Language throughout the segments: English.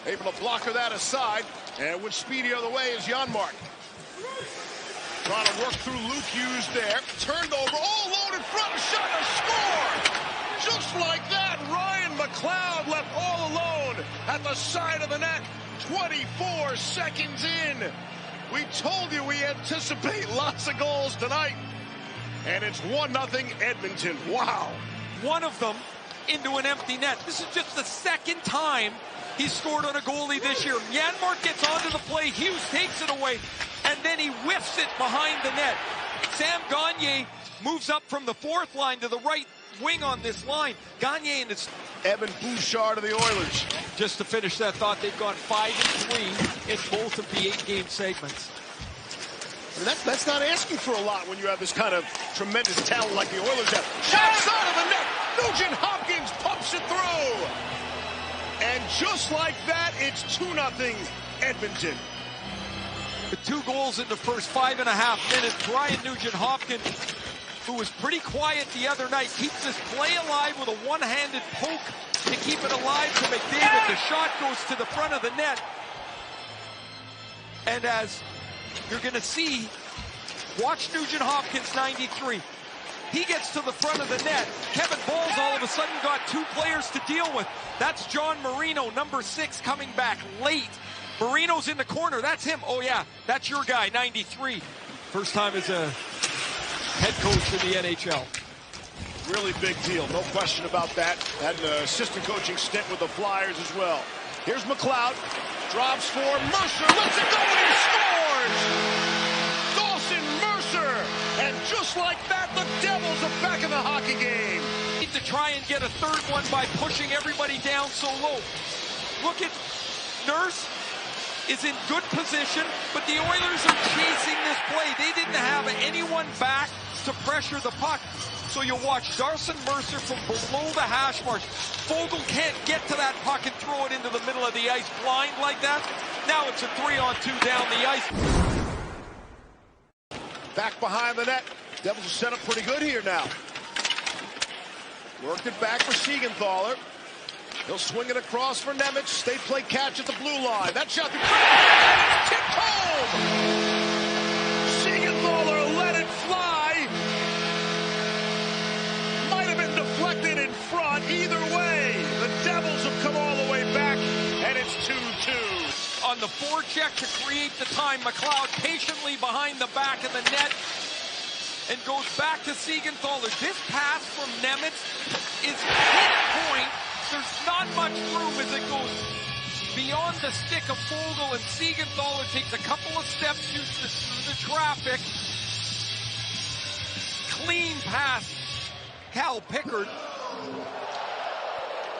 Able to blocker that aside. And with speed the other way is Janmark. Trying to work through Luke Hughes there. Turned over, all alone in front, a shot, a score! Just like that, Ryan McLeod left all alone at the side of the net. 24 seconds in. We told you we anticipate lots of goals tonight. And it's 1-0 Edmonton. Wow. One of them into an empty net. This is just the second time he's scored on a goalie this year. Janmark gets onto the play. Hughes takes it away, and then he whiffs it behind the net. Sam Gagner moves up from the fourth line to the right wing on this line. Gagner and it's Evan Bouchard of the Oilers. Just to finish that thought, they've gone 5-3 in both of the 8-game segments. And that's not asking for a lot when you have this kind of tremendous talent like the Oilers have. Shots out of the net. Nugent Hopkins pumps it through. And just like that, it's 2-0 Edmonton. With 2 goals in the first 5.5 minutes, Brian Nugent Hopkins, who was pretty quiet the other night, keeps this play alive with a one-handed poke to keep it alive to McDavid. The shot goes to the front of the net. And as you're going to see, watch Nugent Hopkins, 93. He gets to the front of the net. Kevin Ball's all of a sudden got 2 players to deal with. That's John Marino, number 6, coming back late. Marino's in the corner. That's him. Oh, yeah, that's your guy, 93. First time as a head coach in the NHL. Really big deal, no question about that. Had an assistant coaching stint with the Flyers as well. Here's McLeod. Drops for Mercer. Lets it go and he scores! Dawson Mercer! And just like that, the Devils are back in the hockey game. Need to try and get a third one by pushing everybody down so low. Look at Nurse is in good position, but the Oilers are chasing this play. They didn't have anyone back to pressure the puck. So you'll watch Dawson Mercer from below the hash marks. Fogle can't get to that puck and throw it into the middle of the ice blind like that. Now it's a 3-on-2 down the ice. Back behind the net. Devils are set up pretty good here now. Worked it back for Siegenthaler. He'll swing it across for Nemec. They play catch at the blue line. That shot tipped home. Siegenthaler let it fly. Might have been deflected in front. Either way, the Devils have come all the way back, and it's 2-2. On the forecheck to create the time, McLeod patiently behind the back of the net and goes back to Siegenthaler. This pass from Nemec is pinpoint. There's not much room as it goes beyond the stick of Fogle, and Siegenthaler takes a couple of steps through the traffic. Clean pass, Cal Pickard,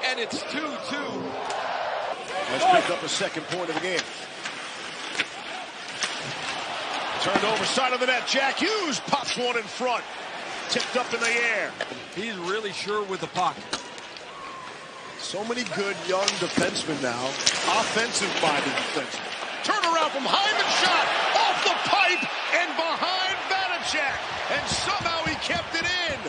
and it's 2-2. Let's pick up the second point of the game. Turned over side of the net. Jack Hughes pops one in front. Tipped up in the air. He's really sure with the puck. So many good young defensemen now. Offensive-minded defensemen. Turnaround from Hyman, shot off the pipe and behind Vanacek. And somehow he kept it in.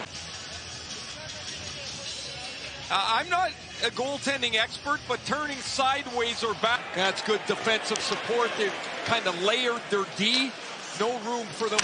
I'm not a goaltending expert, but turning sideways or back, that's good defensive support. They've kind of layered their D. No room for them,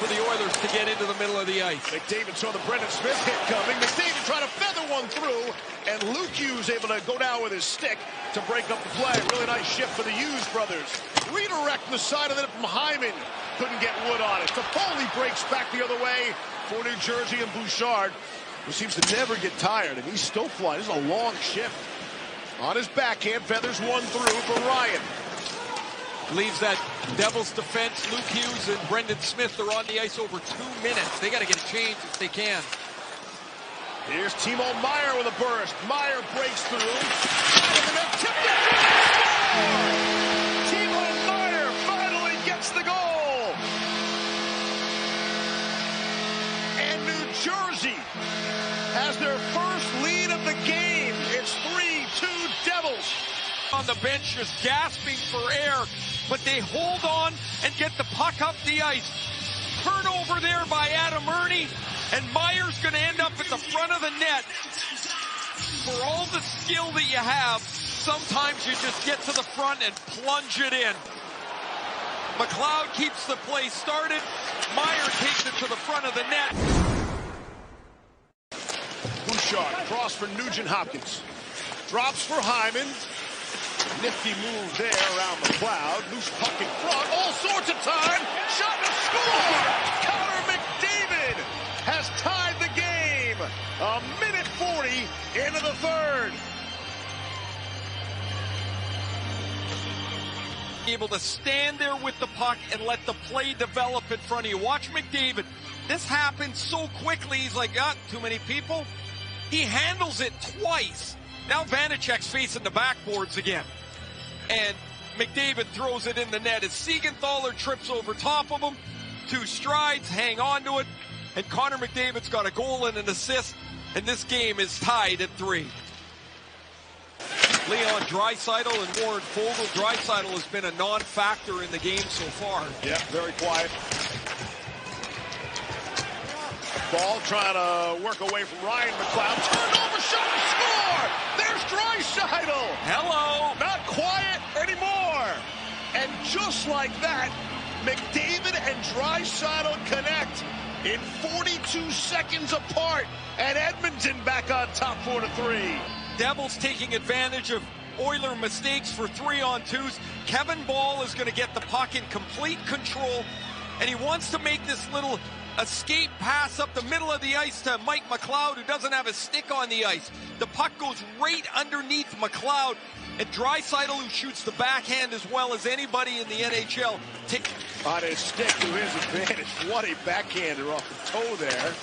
for the Oilers to get into the middle of the ice. McDavid saw the Brendan Smith hit coming. McDavid trying to feather one through, and Luke Hughes able to go down with his stick to break up the play. Really nice shift for the Hughes brothers. Redirect the side of it from Hyman. Couldn't get wood on it. Toffoli breaks back the other way for New Jersey, and Bouchard, who seems to never get tired, and he's still flying. This is a long shift. On his backhand, feathers one through for Ryan. Leaves that Devils defense. Luke Hughes and Brendan Smith are on the ice over 2 minutes. They got to get a change if they can. Here's Timo Meier with a burst. Meier breaks through. Timo Meier finally gets the goal. And New Jersey has their first lead of the game. It's 3-2 Devils. On the bench just gasping for air, but they hold on and get the puck up the ice. Turnover there by Adam Ernie, and Meier's going to end up at the front of the net. For all the skill that you have, Sometimes you just get to the front and plunge it in. McLeod keeps the play started. Meyer takes it to the front of the net. Bouchard, cross for Nugent-Hopkins. Drops for Hyman. Nifty move there around McLeod. Loose puck in front. All sorts of time. Shot to score! Connor McDavid has tied the game. A minute 40 into the third. Able to stand there with the puck and let the play develop in front of you. Watch McDavid. This happened so quickly. He's like, too many people. He handles it twice. Now Vanacek's facing the backboards again. And McDavid throws it in the net as Siegenthaler trips over top of him. 2 strides, hang on to it. And Connor McDavid's got a goal and an assist. And this game is tied at 3. Leon Draisaitl and Warren Foegele. Draisaitl has been a non-factor in the game so far. Yeah, very quiet. Ball trying to work away from Ryan McLeod. Turned over, shot to score! There's Draisaitl! Hello! Not quiet anymore! And just like that, McDavid and Draisaitl connect in 42 seconds apart. And Edmonton back on top 4-3. Devils taking advantage of Oiler mistakes for 3-on-2s. Kevin Ball is going to get the puck in complete control, and he wants to make this little escape pass up the middle of the ice to Mike McLeod, who doesn't have a stick on the ice. The puck goes right underneath McLeod, and Draisaitl, who shoots the backhand as well as anybody in the NHL. On his stick to his advantage. What a backhander off the toe there.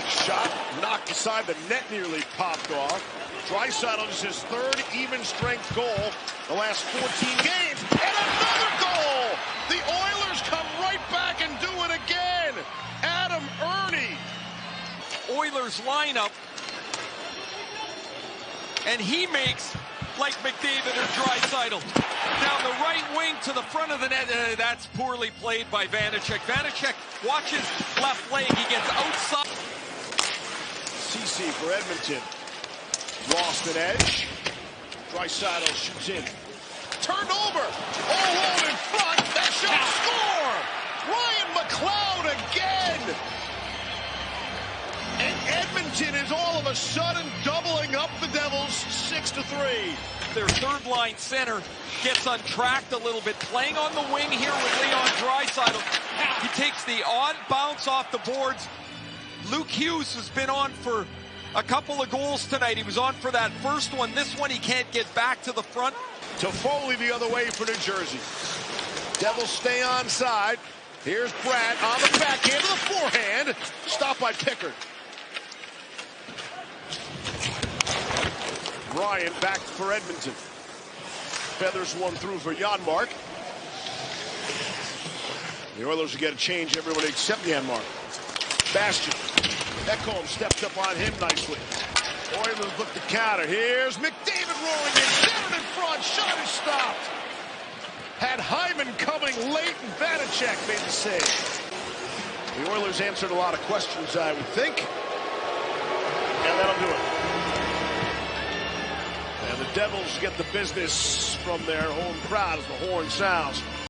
Shot knocked aside, the net nearly popped off. Draisaitl is his 3rd even-strength goal the last 14 games. And another goal! The Oilers come right back and do it again. Adam Ernie. Oilers lineup. And he makes like McDavid or Draisaitl. Down the right wing to the front of the net. That's poorly played by Vanacek. Vanacek watches left leg. He gets outside. CC for Edmonton. Lost an edge. Draisaitl shoots in. Turned over. All alone in front. That shot score. Ryan McLeod again. And Edmonton is all of a sudden doubling up the Devils 6-3. Their third-line center gets untracked a little bit. Playing on the wing here with Leon Draisaitl. He takes the odd bounce off the boards. Luke Hughes has been on for a couple of goals tonight. He was on for that first one. This one he can't get back to the front. Toffoli the other way for New Jersey. Devils stay onside. Here's Brad on the backhand to the forehand. Stopped by Pickard. Ryan back for Edmonton. Feathers one through for Janmark. The Oilers will get a change, everybody except Janmark. Bastian. Ekholm stepped up on him nicely. Oilers look to counter. Here's McDavid rolling in. Centered in front. Shot is stopped. Had Hyman coming late, and Vanacek made the save. The Oilers answered a lot of questions, I would think. And that'll do it. And the Devils get the business from their home crowd as the horn sounds.